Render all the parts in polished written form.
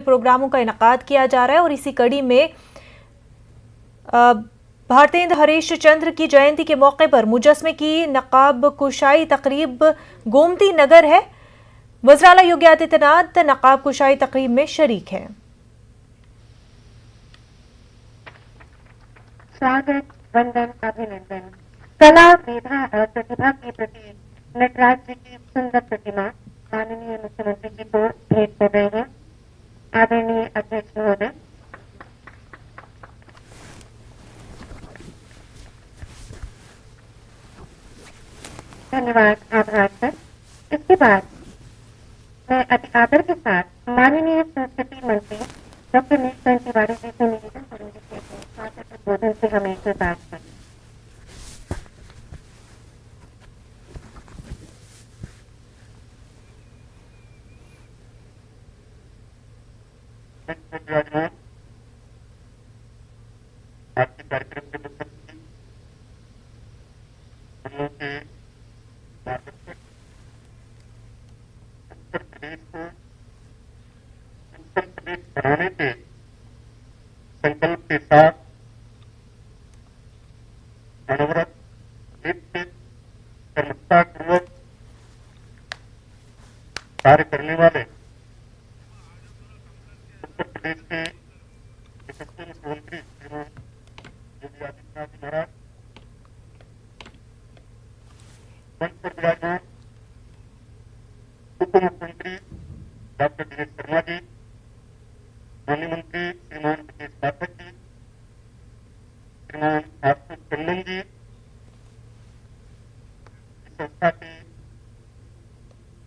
प्रोग्रामों का इनकाद किया जा रहा है और इसी कड़ी में भारतेंद्र हरीश चंद्र की जयंती के मौके पर मुजस्मे की नकाब कुशाई तकरीब गोमती नगर है। वज़ीर-ए-आला योगी आदित्यनाथ नकाब कुशाई तकरीब में शरीक है। स्वागत, वंदन, अभिनंदन। कला, मेधा और प्रतिभा के प्रति नटराज जी की सुंदर प्रतिमा माननीय मुख्यमंत्री जी को भेंट कर रहे हैं। आदरणीय अध्यक्ष महोदय, धन्यवाद, आभार सर। इसके बाद मैं अति आदर के साथ माननीय संस्कृति मंत्री डॉक्टर नीलकंठ तिवारी जी से निवेदन करूंगी कि अपने स्वागत उद्बोधन से हमें शुरुआत करें। आज के कार्यक्रम के मुख्य हम लोग के उत्तर प्रदेश को उत्तर प्रदेश बनाने के संकल्प के साथ अनवरत कर्मठतापूर्वक कार्य करने वाले उत्तर प्रदेश के यशस्वी मुख्यमंत्री योगी आदित्यनाथ जी महाराज, मंच पर विराजमान उप मुख्यमंत्री डॉक्टर दिनेश शर्मा जी, माननीय मंत्री श्रीमान ब्रजेश पाठक जी, श्रीमान आशुतोष टंडन जी, इस संस्था के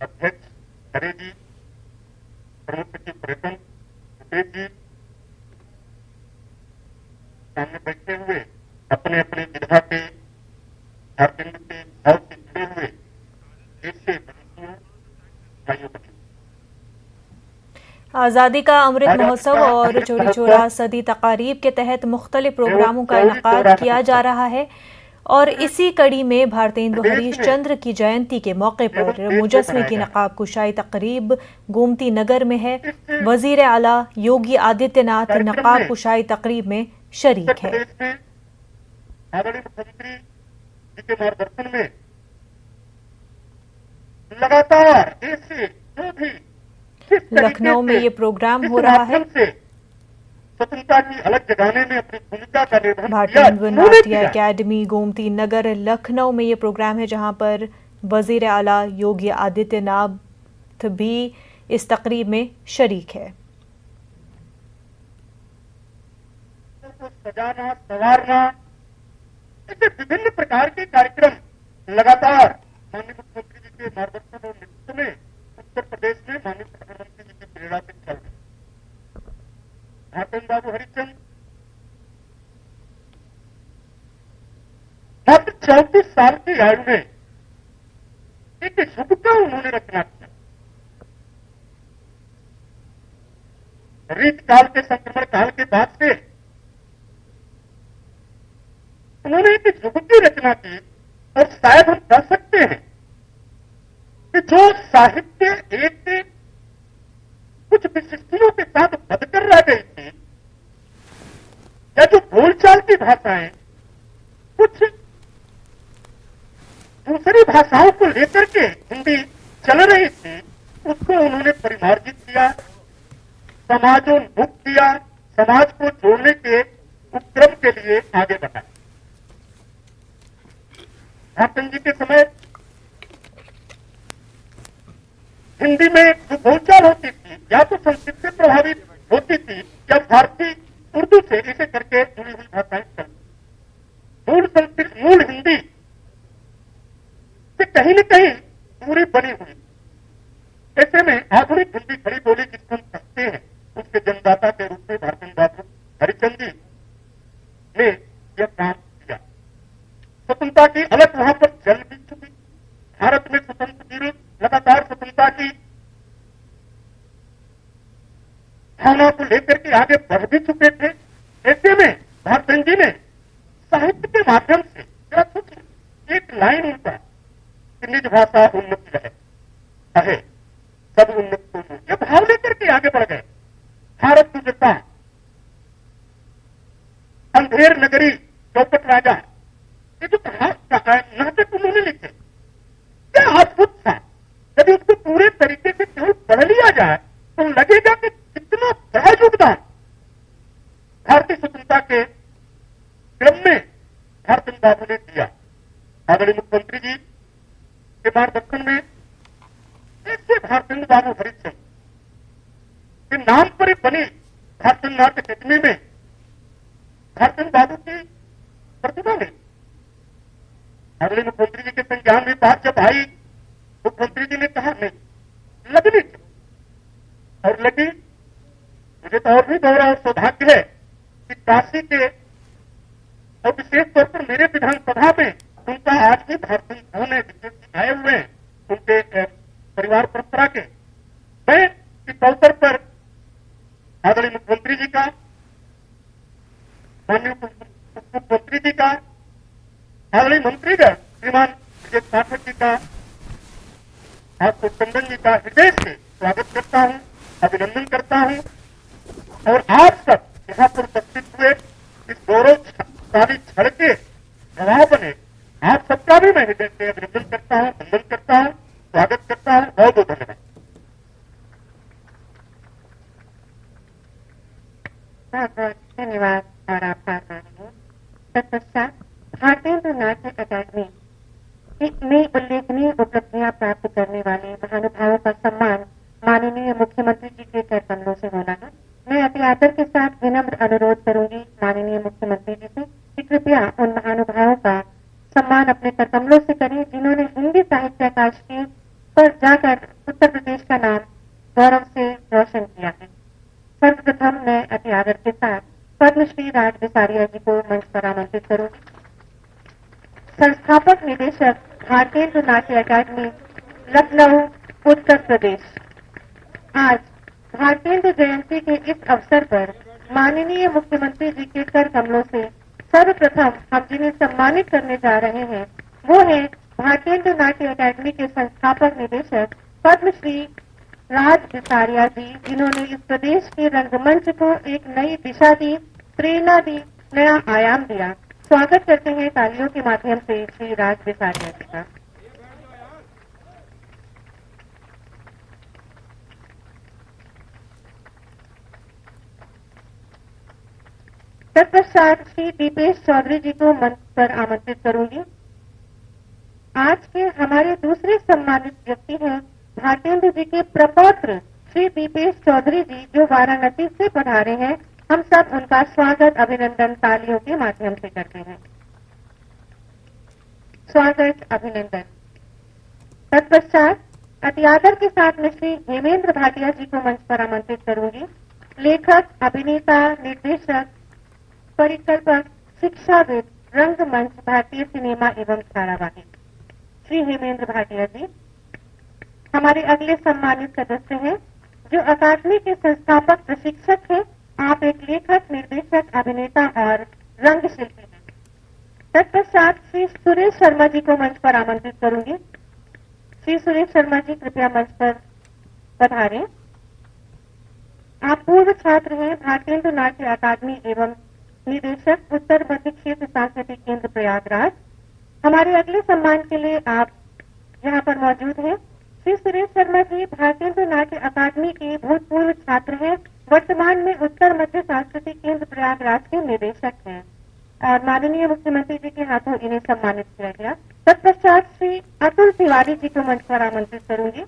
अध्यक्ष खरे जी, प्रमुख सचिव पर्यटन भूपेश जी, सामने बैठे हुए अपने अपने विधा के झारखंड के भाव से जुड़े हुए देश से भाइयों बहनों, आज़ादी का अमृत महोत्सव और चोरी चोरा सदी तकारीब के तहत मुख्तलिफ प्रोग्रामों का इनकाद किया जा रहा है और इसी कड़ी में भारतेंद्र हरीश चंद्र की जयंती के मौके पर मुजस्मे की नकाब कुशाई तकरीब गोमती नगर में है। वज़ीर-ए-आला योगी आदित्यनाथ नकाब कुशाई तकरीब में शरीक है। आदरणीय मुख्यमंत्री जी के मार्गदर्शन में लगातार देश से जो भी लखनऊ में ये प्रोग्राम हो रहा है। स्वतंत्रता की अलग जगाने में अपनी भूमिका का निर्वहन भारतेंद्र नाट्य एकेडमी गोमती नगर लखनऊ में ये प्रोग्राम है, जहां पर वज़ीर-ए-आला योगी आदित्यनाथ भी इस तकरीब में शरीक है। सजाना, संवारना, ऐसे विभिन्न प्रकार के कार्यक्रम लगातार माननीय मुख्यमंत्री जी के मार्गदर्शन और नेतृत्व में उत्तर प्रदेश में माननीय प्रधानमंत्री जी की प्रेरणा से चल रहे। भारतेंद्र बाबू हरिचंद मात्र 34 साल की आयु में एक शुभका उन्होंने रचना किया। रीत काल के संक्रमण काल के बाद से उन्होंने एक युग की रचना की और शायद हम कह सकते हैं कि जो साहित्य एक कुछ विशिष्टियों के साथ बदकर रह गई थी, या जो बोलचाल की भाषाएं कुछ दूसरी भाषाओं को लेकर के हिंदी चल रही थी, उसको उन्होंने परिमार्जित किया, समाजोन्मुख किया, समाज को जोड़ने के उपक्रम के लिए आगे बढ़ाया। भारतेंद्र जी के समय हिंदी में जो बोलचाल होती थी या तो संस्कृत से प्रभावित होती थी या भारतीय उर्दू से इसे करके जुड़ी हुई भाषाएं चलती। मूल संस्कृत, मूल हिंदी से कहीं न कहीं दूरी बनी हुई। ऐसे में आधुनिक हिंदी खड़ी बोली जिसको हम कहते हैं, उसके जन्मदाता के रूप में भारतेंद्र बाबू हरिचंद जी ने यह काम किया। स्वतंत्रता की अलग वहां पर जल भी चुकी। भारत में स्वतंत्र वीर लगातार स्वतंत्रता की भावना को लेकर के आगे बढ़ भी चुके थे। ऐसे में भारतेंद्र जी ने साहित्य के माध्यम से जरा सोचिए, एक लाइन उनका कि निज भाषा उन्नति रहे, सब उन्नत को ये भाव लेकर के आगे बढ़ गए। सूर्यता, अंधेर नगरी, चौपट राजा, ये जो नाटक उन्होंने लिखे, क्या अद्भुत था। यदि उसको पूरे तरीके से केवल पढ़ लिया जाए तो लगेगा कि कितना बड़ा योगदान भारतीय स्वतंत्रता के क्रम में भारत बाबू ने दिया। आदरणीय मुख्यमंत्री जी के मार्गदर्शन में ऐसे भारत बाबू हरिचंद के नाम पर ही बनी भारत नाट्य अकेडमी में भारत बाबू की प्रतिभा ने, आदरणीय मुख्यमंत्री जी के संज्ञान में बात जब आई, मुख्यमंत्री जी ने कहा नहीं लगनी और लगी। मुझे तो और भी गौरव और सौभाग्य है कि काशी के और विशेष तौर पर मेरे विधानसभा में उनका आज भी भारतीय भवन है, विशेष आए हुए हैं उनके परिवार परंपरा के। मैं इस अवसर पर आदरणीय मुख्यमंत्री जी का, माननीय मुख्यमंत्री जी का, आदरणीय मंत्रीगण श्रीमान विजय पाठक जी का, आपको चंदन जी का हृदय से स्वागत करता हूं, अभिनंदन करता हूं और आप सब यहाँ पर उपस्थित हुए इस गौरवशाली क्षण के गवाह बने, आप सबका भी मैं हृदय से अभिनंदन करता हूं, वंदन करता हूं, स्वागत करता हूं। बहुत बहुत धन्यवाद। बहुत बहुत धन्यवाद और आभार माननीय। तत्पश्चात भारतीय नाट्य अकादमी में उल्लेखनीय उपलब्धियां प्राप्त करने वाले महानुभावों का सम्मान माननीय मुख्यमंत्री जी के कर कमलों से होना है। मैं अति आदर के साथ विनम्र अनुरोध करूंगी माननीय मुख्यमंत्री जी से कि कृपया उन महानुभावों का सम्मान अपने कर कमलों से करें जिन्होंने हिंदी साहित्य अकादमी पर जाकर उत्तर प्रदेश का नाम गौरव से रोशन किया है। सर्वप्रथम मैं अति आदर के साथ पद्मश्री राज बिसारिया जी को मंच पर आमंत्रित करूंगी। संस्थापक निदेशक भारतीय नाट्य अकादमी, लखनऊ, उत्तर प्रदेश। आज भारतीय जयंती के इस अवसर पर माननीय मुख्यमंत्री जी के कर कमलों से सर्वप्रथम हम जिन्हें सम्मानित करने जा रहे हैं वो है भारतीय नाट्य अकादमी के संस्थापक निदेशक पद्मश्री राज बिसारिया जी, जिन्होंने इस प्रदेश के रंगमंच को एक नई दिशा दी, प्रेरणा दी, नया आयाम दिया। स्वागत करते हैं तालियों के माध्यम से श्री राज बिसारिया जी का। तत्पश्चात श्री दीपेश चौधरी जी को मंच पर आमंत्रित करूंगी। आज के हमारे दूसरे सम्मानित व्यक्ति हैं भारतेंद्र जी के प्रपौत्र श्री दीपेश चौधरी जी, जो वाराणसी से पधारे हैं। हम सब उनका स्वागत अभिनंदन तालियों के माध्यम से करते हैं। स्वागत अभिनंदन। तत्पश्चात अति आदर के साथ मैं श्री हेमेंद्र भाटिया जी को मंच पर आमंत्रित करूंगी। लेखक, अभिनेता, निर्देशक, परिकल्पक, शिक्षाविद, रंगमंच, भारतीय सिनेमा एवं धारावाहिक श्री हेमेंद्र भाटिया जी। हमारे अगले सम्मानित सदस्य हैं जो अकादमी के संस्थापक प्रशिक्षक हैं। आप एक लेखक, निर्देशक, अभिनेता और रंग शिल्पी हैं। तत्पश्चात श्री सुरेश शर्मा जी को मंच पर आमंत्रित करूंगी। श्री सुरेश शर्मा जी कृपया मंच पर पधारें। आप पूर्व छात्र हैं भारतीय नाट्य अकादमी एवं निदेशक, उत्तर मध्य क्षेत्र सांस्कृतिक केंद्र प्रयागराज। हमारे अगले सम्मान के लिए आप यहाँ पर मौजूद हैं। श्री सुरेश शर्मा जी भारतीय नाट्य अकादमी के भूतपूर्व छात्र हैं, वर्तमान में उत्तर मध्य सांस्कृतिक केंद्र प्रयागराज के निदेशक हैं और माननीय मुख्यमंत्री जी के हाथों इन्हें सम्मानित किया गया। तत्पश्चात श्री अतुल तिवारी जी को मंच पर आमंत्रित करूंगी।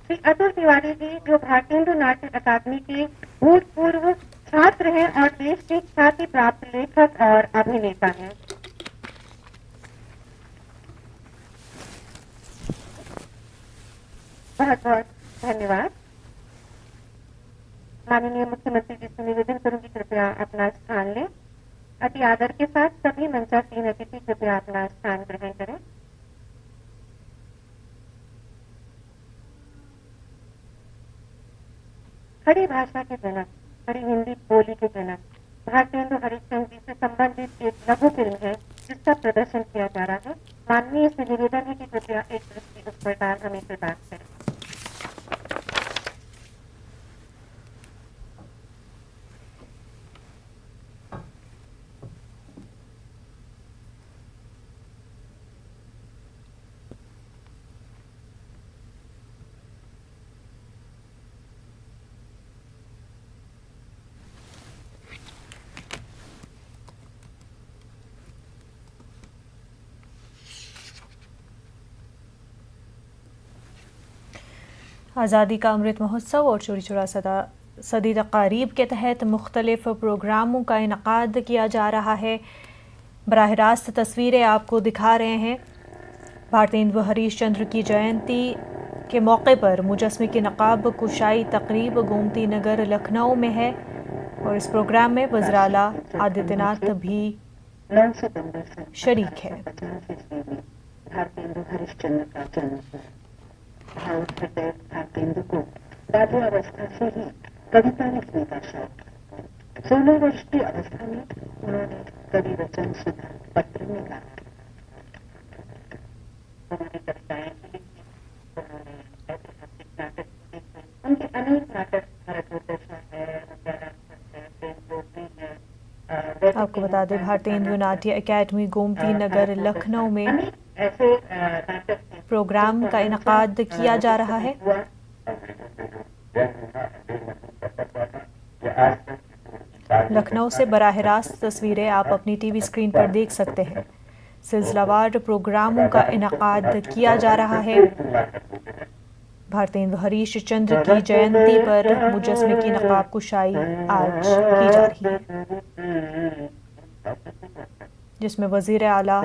श्री अतुल तिवारी जी जो भारतीय नाट्य अकादमी के भूतपूर्व छात्र हैं और देश के ख्याति प्राप्त लेखक और अभिनेता हैं। बहुत बहुत धन्यवाद। माननीय मुख्यमंत्री जी से निवेदन करूंगी कृपया अपना स्थान लें। अति आदर के साथ सभी मंचासीन अतिथि कृपया अपना स्थान ग्रहण करें। खड़ी भाषा के जनक, खड़ी हिंदी बोली के जनक भारतेंद्र हरिचंद जी से संबंधित एक लघु फिल्म है जिसका प्रदर्शन किया जा रहा है। माननीय से निवेदन है कि कृपया एक दृष्टि उस पर डाल हमें से बात करें। आज़ादी का अमृत महोत्सव और चौरी चौरा सदी तकारीब के तहत मुख्तलिफ प्रोग्रामों का इनकाद किया जा रहा है। बराह रास्त तस्वीरें आपको दिखा रहे हैं। भारतेंदु हरीश चंद्र की जयंती के मौके पर मुजस्मे की नकाब कुशाई तकरीब गोमती नगर लखनऊ में है और इस प्रोग्राम में वज़ीर आला आदित्यनाथ भी शरीक है। भारतेंदु हरीश चंद्र का जन्म हुआ। भाव हृदय भारतेंदु को बाल्यावस्था से ही कविता लिखने का शौक था। 16 वर्ष की अवस्था में उन्होंने कवि वचन सुधा पत्र में गाया। उन्होंने कविताएं भी लिखी, उन्होंने ऐतिहासिक नाटक भी लिखे। उनके अनेक नाटक भारतवर्षा है, आपको बता दें भारतेंदु नाट्य एकेडमी गोमती नगर लखनऊ में प्रोग्राम का इनकाद किया जा रहा है। लखनऊ से बराह रास्त तस्वीरें आप अपनी टीवी स्क्रीन पर देख सकते हैं। सिलसिलावार प्रोग्रामों का इनकाद किया जा रहा है। भारतेंदु हरीश चंद्र की जयंती पर मुजस्मे की नकाब कुशाई आज की जा रही है, जिसमें वज़ीर आला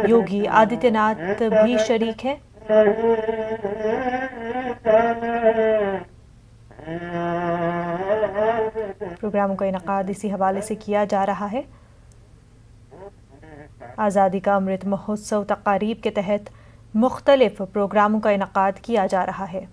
योगी आदित्यनाथ भी शरीक हैं। प्रोग्रामों का इनकाद इसी हवाले से किया जा रहा है। आज़ादी का अमृत महोत्सव तकारीब के तहत मुख्तलिफ प्रोग्रामों का इनकाद किया जा रहा है।